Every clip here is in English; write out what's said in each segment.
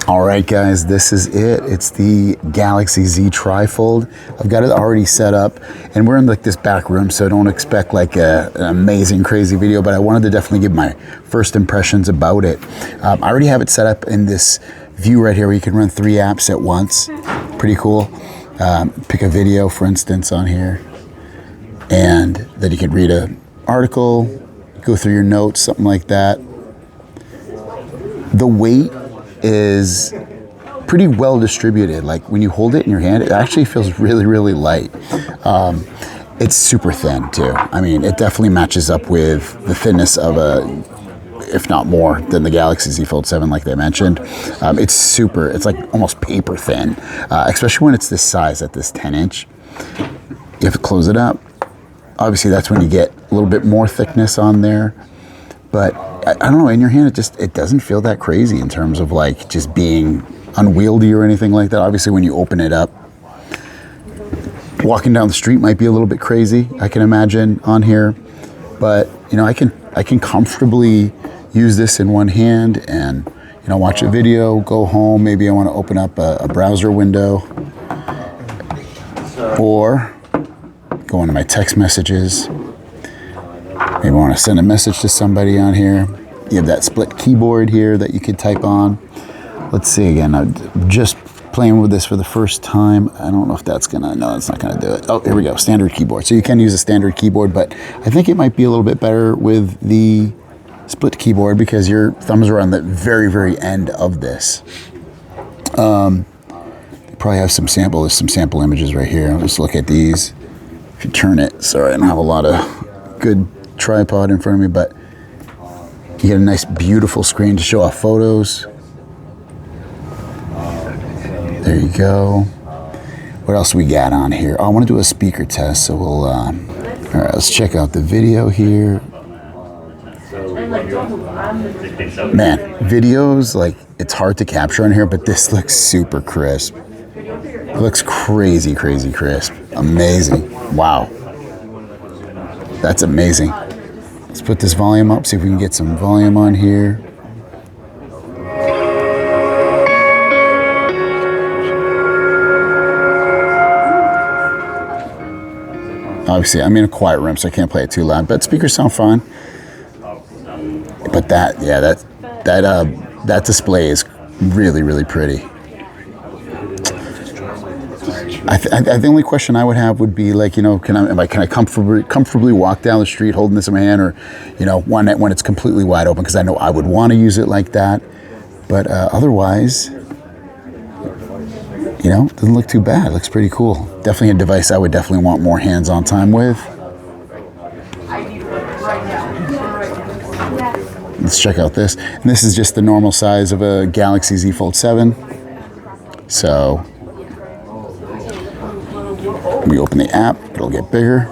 All right, guys, this is it. It's the Galaxy Z TriFold. I've got it already set up, and we're in like this back room, so don't expect like an amazing, crazy video, but I wanted to definitely give my first impressions about it. I already have it set up in this view right here where you can run 3 apps at once. Pretty cool. Pick a video, for instance, on here, and then you can read an article, go through your notes, something like that. The weight is pretty well distributed. Like when you hold it in your hand, it actually feels really, really light. It's super thin too. I mean, it definitely matches up with the thinness of if not more than the Galaxy Z Fold 7, like they mentioned. It's like almost paper thin, especially when it's this size at this 10-inch. You have to close it up. Obviously that's when you get a little bit more thickness on there. But I don't know, in your hand, it doesn't feel that crazy in terms of like just being unwieldy or anything like that. Obviously, when you open it up, walking down the street might be a little bit crazy, I can imagine, on here. But, you know, I can comfortably use this in one hand and, you know, watch a video, go home. Maybe I want to open up a browser window or go into my text messages. Maybe I want to send a message to somebody on here. You have that split keyboard here that you could type on. Let's see again. I'm just playing with this for the first time. I don't know if that's gonna, no, it's not gonna do it. Oh, here we go, standard keyboard. So you can use a standard keyboard, but I think it might be a little bit better with the split keyboard because your thumbs are on the very, very end of this. You probably have there's some sample images right here. I'll just look at these. If you turn it, sorry, I don't have a lot of good tripod in front of me, but you get a nice beautiful screen to show off photos. There you go. What else we got on here? Oh, I want to do a speaker test, so we'll all right, let's check out the video here. Man, videos, like, it's hard to capture on here, but this looks super crisp. It looks crazy, crazy crisp. Amazing. Wow. That's amazing. Let's put this volume up, see if we can get some volume on here. Obviously, I'm in a quiet room, so I can't play it too loud, but speakers sound fine. But that display is really, really pretty. The only question I would have would be like, you know, can I comfortably walk down the street holding this in my hand, or, you know, when it's completely wide open, because I know I would want to use it like that. But otherwise, you know, it doesn't look too bad. It looks pretty cool. Definitely a device I would definitely want more hands-on time with. Let's check out this. And this is just the normal size of a Galaxy Z Fold 7. So we open the app, it'll get bigger.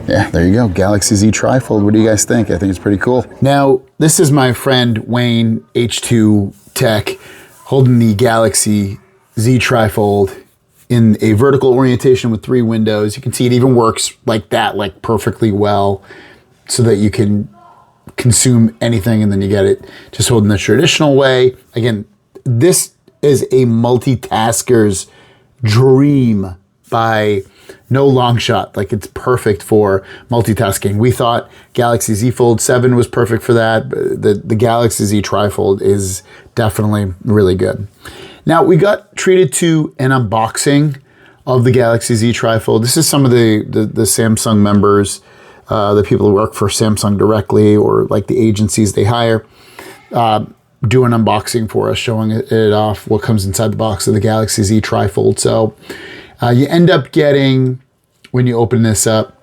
Yeah, there you go, Galaxy Z TriFold. What do you guys think? I think it's pretty cool. Now, this is my friend Wayne, H2 Tech, holding the Galaxy Z TriFold in a vertical orientation with 3 windows. You can see it even works like that, like perfectly well, so that you can consume anything and then you get it just holding the traditional way. Again, this is a multitasker's dream by no long shot. Like, it's perfect for multitasking. We thought Galaxy Z Fold 7 was perfect for that. The Galaxy Z TriFold is definitely really good. Now, we got treated to an unboxing of the Galaxy Z TriFold. This is some of the Samsung members, the people who work for Samsung directly, or like the agencies they hire, do an unboxing for us, showing it off, what comes inside the box of the Galaxy Z TriFold. So you end up getting, when you open this up,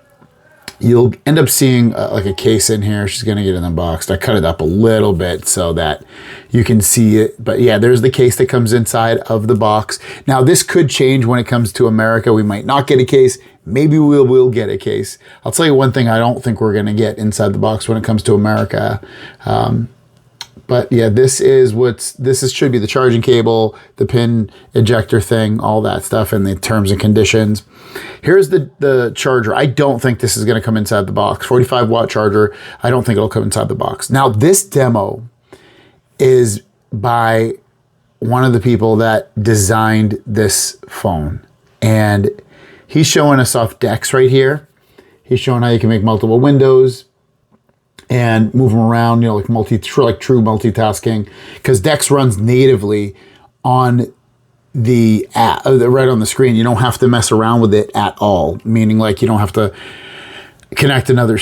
you'll end up seeing like a case in here. She's gonna get it unboxed. I cut it up a little bit so that you can see it. But yeah, there's the case that comes inside of the box. Now, this could change when it comes to America. We might not get a case. Maybe we will get a case. I'll tell you one thing I don't think we're gonna get inside the box when it comes to America. But yeah, this should be the charging cable, the pin ejector thing, all that stuff, and the terms and conditions. Here's the charger. I don't think this is going to come inside the box. 45-watt charger. I don't think it'll come inside the box. Now, this demo is by one of the people that designed this phone. And he's showing us off decks right here. He's showing how you can make multiple windows and move them around, like true multitasking. Because Dex runs natively on the app, right on the screen. You don't have to mess around with it at all. Meaning, like, you don't have to connect another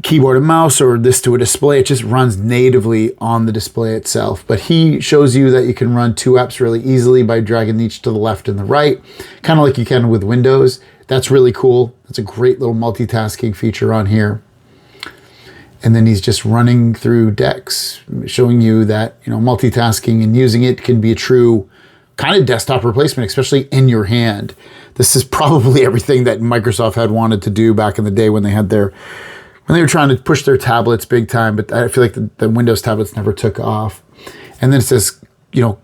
keyboard and mouse or this to a display. It just runs natively on the display itself. But he shows you that you can run two apps really easily by dragging each to the left and the right, kind of like you can with Windows. That's really cool. That's a great little multitasking feature on here. And then he's just running through Dex, showing you that, multitasking and using it can be a true kind of desktop replacement, especially in your hand. This is probably everything that Microsoft had wanted to do back in the day when they were trying to push their tablets big time, but I feel like the Windows tablets never took off. And then it says,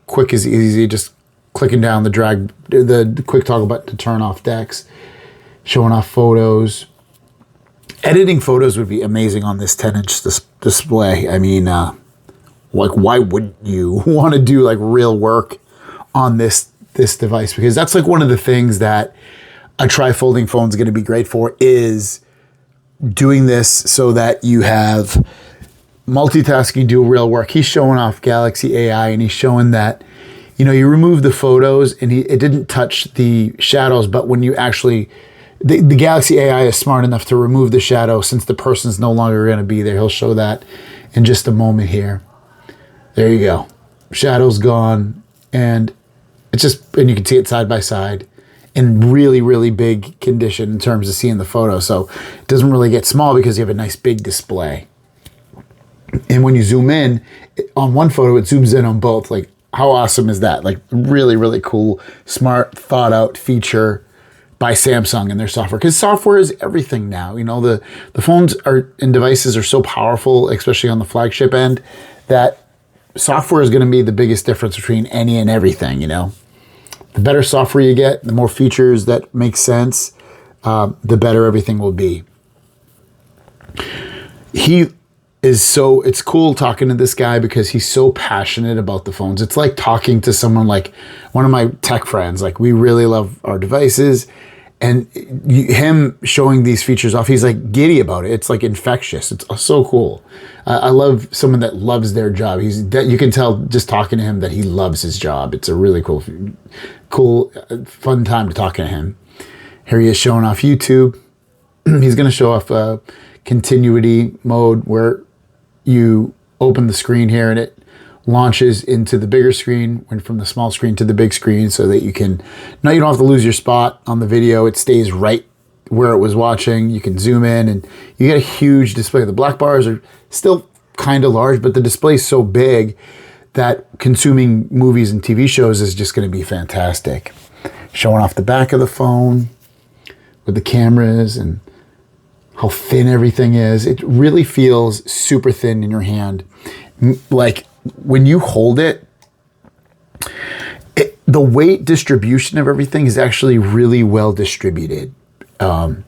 quick is easy, just clicking down the quick toggle button to turn off Dex, showing off photos. Editing photos would be amazing on this 10-inch display. I mean, why wouldn't you want to do like real work on this device? Because that's like one of the things that a tri-folding phone is going to be great for, is doing this so that you have multitasking, do real work. He's showing off Galaxy AI, and he's showing that, you remove the photos and it didn't touch the shadows, but when you actually, the Galaxy AI is smart enough to remove the shadow since the person's no longer going to be there. He'll show that in just a moment here. There you go. Shadow's gone, and and you can see it side by side in really, really big condition in terms of seeing the photo. So it doesn't really get small because you have a nice big display. And when you zoom in on one photo, it zooms in on both. Like, how awesome is that? Like, really, really cool, smart, thought out feature by Samsung and their software. Because software is everything now. The phones and devices are so powerful, especially on the flagship end, that software is going to be the biggest difference between any and everything. The better software you get, the more features that make sense, the better everything will be. It's cool talking to this guy because he's so passionate about the phones. It's like talking to someone like one of my tech friends. Like, we really love our devices, and him showing these features off, he's like giddy about it. It's like infectious. It's so cool. I love someone that loves their job. You can tell just talking to him that he loves his job. It's a really cool, fun time to talk to him. Here he is showing off YouTube. He's going to show off a continuity mode where you open the screen here and it launches into the bigger screen, went from the small screen to the big screen, so that you don't have to lose your spot on the video. It stays right where it was watching. You can zoom in and you get a huge display. The black bars are still kind of large, but the display is so big that consuming movies and TV shows is just going to be fantastic. Showing off the back of the phone with the cameras and how thin everything is. It really feels super thin in your hand. Like, when you hold it, the weight distribution of everything is actually really well distributed. There's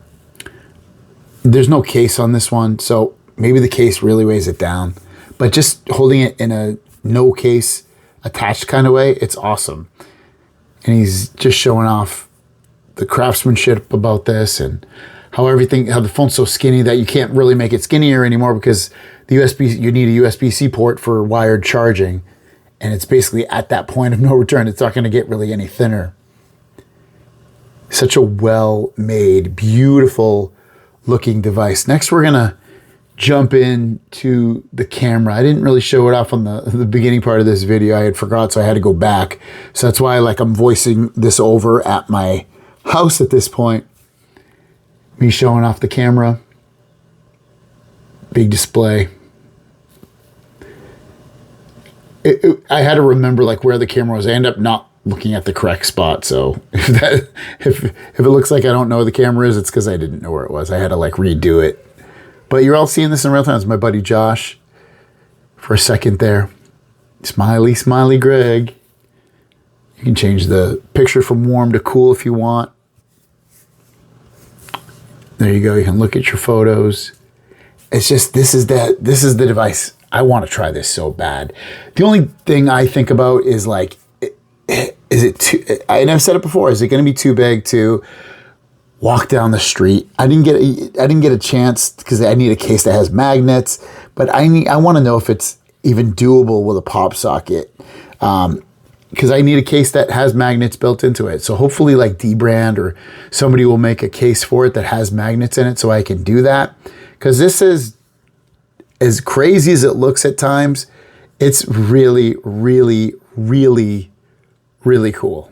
no case on this one, so maybe the case really weighs it down. But just holding it in a no case attached kind of way, it's awesome. And he's just showing off the craftsmanship about this and how the phone's so skinny that you can't really make it skinnier anymore because you need a USB-C port for wired charging. And it's basically at that point of no return. It's not going to get really any thinner. Such a well-made, beautiful looking device. Next, we're going to jump into the camera. I didn't really show it off on the beginning part of this video. I had forgot, so I had to go back. So that's why I'm voicing this over at my house at this point. Me showing off the camera. Big display. I had to remember where the camera was. I end up not looking at the correct spot. So if it looks like I don't know where the camera is, it's because I didn't know where it was. I had to redo it. But you're all seeing this in real time. It's my buddy Josh for a second there. Smiley, smiley Greg. You can change the picture from warm to cool if you want. There you go. You can look at your photos. It's just, this is the device I want to try this so bad. The only thing I think about is like, is it too, and I've said it before, is it going to be too big to walk down the street? I didn't get a chance because I need a case that has magnets, but I want to know if it's even doable with a pop socket. Because I need a case that has magnets built into it. So hopefully like D-Brand or somebody will make a case for it that has magnets in it so I can do that. Because this is, as crazy as it looks at times, it's really, really, really, really cool.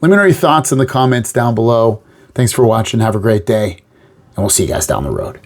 Let me know your thoughts in the comments down below. Thanks for watching. Have a great day. And we'll see you guys down the road.